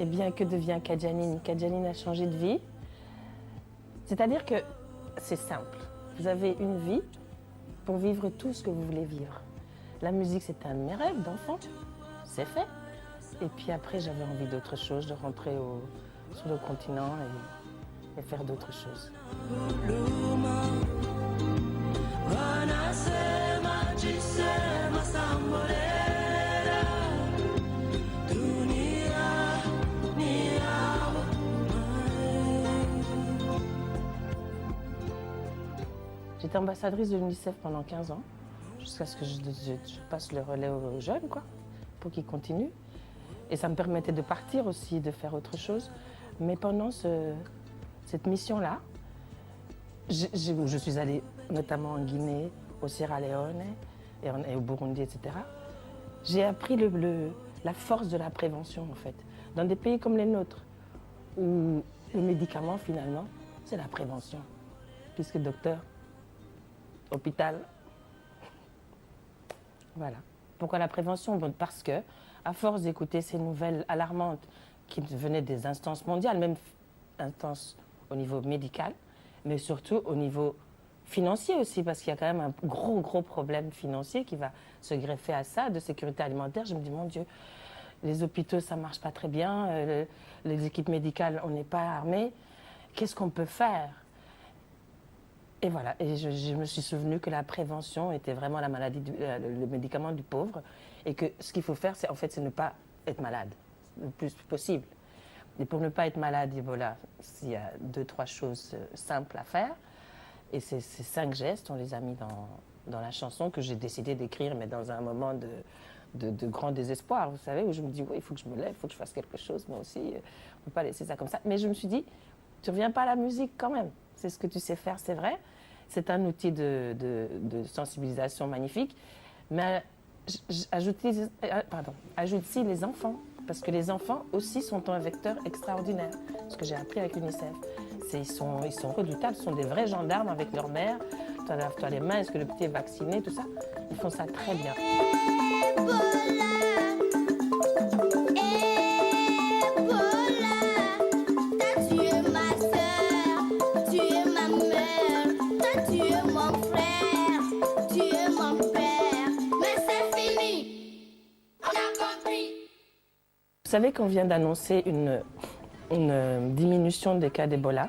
Eh bien, que devient Kadjanine? Kadjanine a changé de vie. C'est-à-dire que c'est simple. Vous avez une vie pour vivre tout ce que vous voulez vivre. La musique, c'était un de mes rêves d'enfant. C'est fait. Et puis après, j'avais envie d'autre chose, de rentrer sur le continent et faire d'autres choses. J'étais ambassadrice de l'UNICEF pendant 15 ans, jusqu'à ce que je passe le relais aux jeunes, quoi, pour qu'ils continuent. Et ça me permettait de partir aussi, de faire autre chose. Mais pendant cette mission-là, je suis allée notamment en Guinée, au Sierra Leone et au Burundi, etc. J'ai appris la force de la prévention, en fait. Dans des pays comme les nôtres, où le médicament, finalement, c'est la prévention. Puisque docteur, hôpital, voilà. Pourquoi la prévention? Bon, parce que, à force d'écouter ces nouvelles alarmantes qui venaient des instances mondiales, même instances au niveau médical, mais surtout au niveau financier aussi, parce qu'il y a quand même un gros problème financier qui va se greffer à ça, de sécurité alimentaire. Je me dis, mon Dieu, les hôpitaux, ça ne marche pas très bien, les équipes médicales, on n'est pas armés. Qu'est-ce qu'on peut faire? Et voilà, et je me suis souvenu que la prévention était vraiment la maladie, le médicament du pauvre, et que ce qu'il faut faire, c'est ne pas être malade le plus possible. Et pour ne pas être malade, voilà, il y a 2-3 choses simples à faire, et ces 5 gestes, on les a mis dans la chanson que j'ai décidé d'écrire, mais dans un moment de grand désespoir, vous savez, où je me dis, oui, il faut que je me lève, il faut que je fasse quelque chose, moi aussi, on ne peut pas laisser ça comme ça. Mais je me suis dit, tu ne reviens pas à la musique quand même, c'est ce que tu sais faire, c'est vrai. C'est un outil de sensibilisation magnifique, mais ajoute-y les enfants, parce que les enfants aussi sont un vecteur extraordinaire. Ce que j'ai appris avec l'UNICEF, ils sont redoutables, ils sont des vrais gendarmes avec leur mère. Tu lave-toi les mains, est-ce que le petit est vacciné, tout ça. Ils font ça très bien. Vous savez qu'on vient d'annoncer une diminution des cas d'Ebola.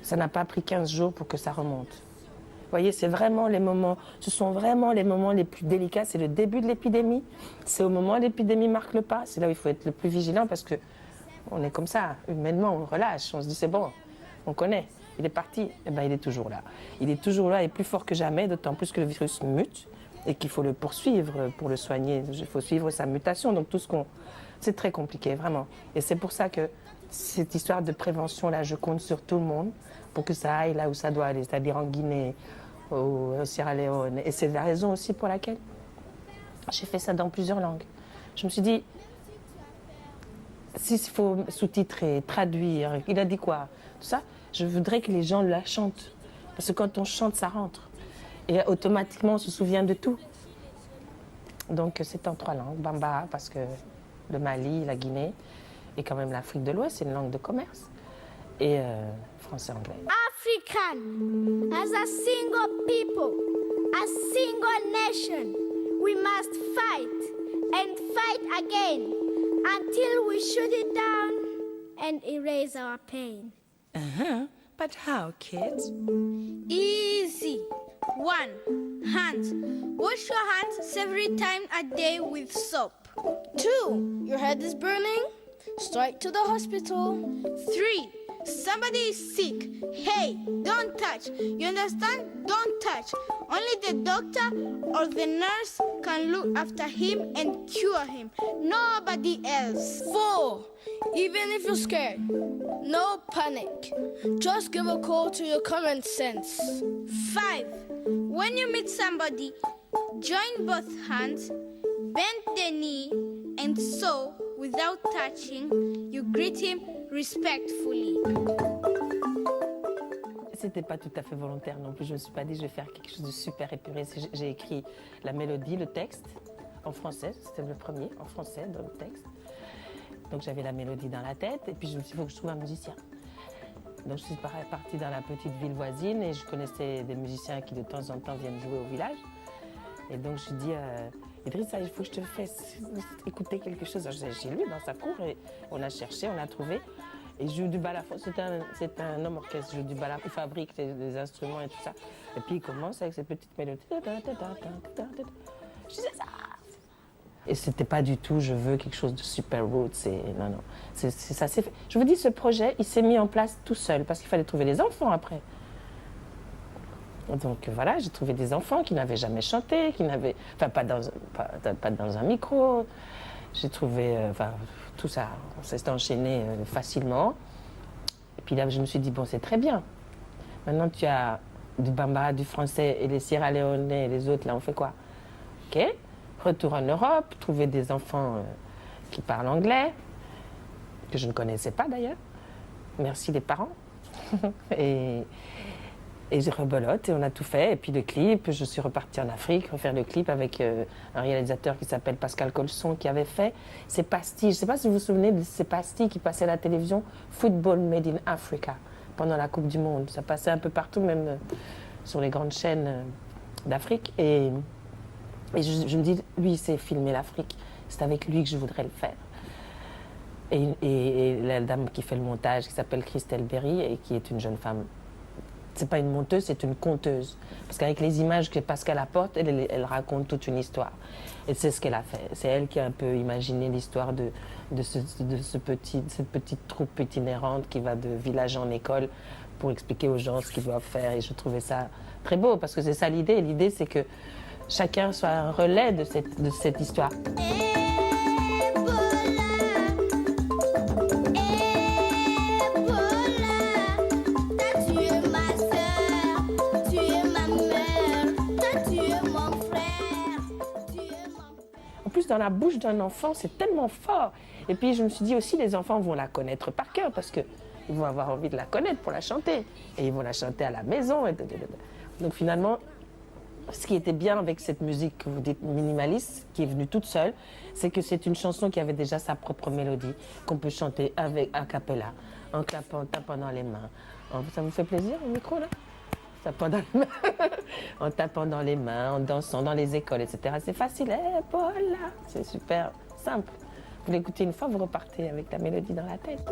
Ça n'a pas pris 15 jours pour que ça remonte. Vous voyez, ce sont vraiment les moments les plus délicats. C'est le début de l'épidémie. C'est au moment où l'épidémie marque le pas. C'est là où il faut être le plus vigilant parce qu'on est comme ça, humainement, on relâche. On se dit, c'est bon, on connaît, il est parti. Eh bien, il est toujours là. Il est toujours là et plus fort que jamais, d'autant plus que le virus mute et qu'il faut le poursuivre pour le soigner. Il faut suivre sa mutation. Donc, c'est très compliqué, vraiment. Et c'est pour ça que cette histoire de prévention-là, je compte sur tout le monde pour que ça aille là où ça doit aller, c'est-à-dire en Guinée, au Sierra Leone. Et c'est la raison aussi pour laquelle j'ai fait ça dans plusieurs langues. Je me suis dit, s'il faut sous-titrer, traduire, il a dit quoi, tout ça, je voudrais que les gens la chantent. Parce que quand on chante, ça rentre. Et automatiquement, on se souvient de tout. Donc c'est en 3 langues, Bambara, parce que le Mali, la Guinée, et quand même l'Afrique de l'Ouest, c'est une langue de commerce, et français-anglais. African, as a single people, a single nation, we must fight and fight again until we shoot it down and erase our pain. But how, kids? Easy. 1. Hands. Wash your hands every time a day with soap. 2. Your head is burning? Straight to the hospital. 3. Somebody is sick. Hey, don't touch. You understand? Don't touch. Only the doctor or the nurse can look after him and cure him. Nobody else. 4. Even if you're scared, no panic. Just give a call to your common sense. 5. When you meet somebody, join both hands, bend the knee, and so, without touching, you greet him respectfully. C'était pas tout à fait volontaire non plus. Je me suis pas dit je vais faire quelque chose de super épuré. J'ai écrit la mélodie, le texte en français. C'était le premier en français dans le texte. Donc j'avais la mélodie dans la tête et puis je me suis dit, il faut que je trouve un musicien. Donc je suis partie dans la petite ville voisine et je connaissais des musiciens qui de temps en temps viennent jouer au village. Et donc je lui dis, Idrissa, il faut que je te fasse écouter quelque chose. J'ai lu dans sa cour et on a cherché, on a trouvé. Et il joue du balafon, c'est un homme orchestre, il joue du balafon, il fabrique des instruments et tout ça. Et puis il commence avec cette petite mélodie. Je disais ça. Et c'était pas du tout, je veux quelque chose de super roots. Non, non. Ça s'est fait. Je vous dis, ce projet, il s'est mis en place tout seul parce qu'il fallait trouver des enfants après. Donc voilà, j'ai trouvé des enfants qui n'avaient jamais chanté, qui n'avaient, enfin pas dans un micro. J'ai trouvé, tout ça, on s'est enchaîné facilement. Et puis là, je me suis dit, bon, c'est très bien. Maintenant, tu as du Bambara, du français et les Sierra Leonais et les autres, là, on fait quoi? Ok, retour en Europe, trouver des enfants qui parlent anglais, que je ne connaissais pas d'ailleurs. Merci les parents. Et je rebelote et on a tout fait. Et puis le clip, je suis repartie en Afrique, refaire le clip avec un réalisateur qui s'appelle Pascal Colson qui avait fait ces pastilles. Je ne sais pas si vous vous souvenez de ces pastilles qui passaient à la télévision, Football Made in Africa, pendant la Coupe du Monde. Ça passait un peu partout, même sur les grandes chaînes d'Afrique. Et je me dis, lui, il sait filmer l'Afrique. C'est avec lui que je voudrais le faire. Et la dame qui fait le montage, qui s'appelle Christelle Berry, et qui est une jeune femme. C'est pas une monteuse, c'est une conteuse. Parce qu'avec les images que Pascal apporte, elle raconte toute une histoire. Et c'est ce qu'elle a fait. C'est elle qui a un peu imaginé l'histoire de cette petite troupe itinérante qui va de village en école pour expliquer aux gens ce qu'ils doivent faire. Et je trouvais ça très beau, parce que c'est ça l'idée. L'idée, c'est que chacun soit un relais de cette histoire. En plus, dans la bouche d'un enfant, c'est tellement fort. Et puis, je me suis dit aussi, les enfants vont la connaître par cœur parce qu'ils vont avoir envie de la connaître pour la chanter. Et ils vont la chanter à la maison. Donc, finalement, ce qui était bien avec cette musique que vous dites minimaliste, qui est venue toute seule, c'est que c'est une chanson qui avait déjà sa propre mélodie, qu'on peut chanter avec a cappella, en clapant, en tapant dans les mains. Ça vous fait plaisir au micro, là? En tapant dans les mains, en dansant dans les écoles, etc. C'est facile, voilà, c'est super simple. Vous l'écoutez une fois, vous repartez avec la mélodie dans la tête.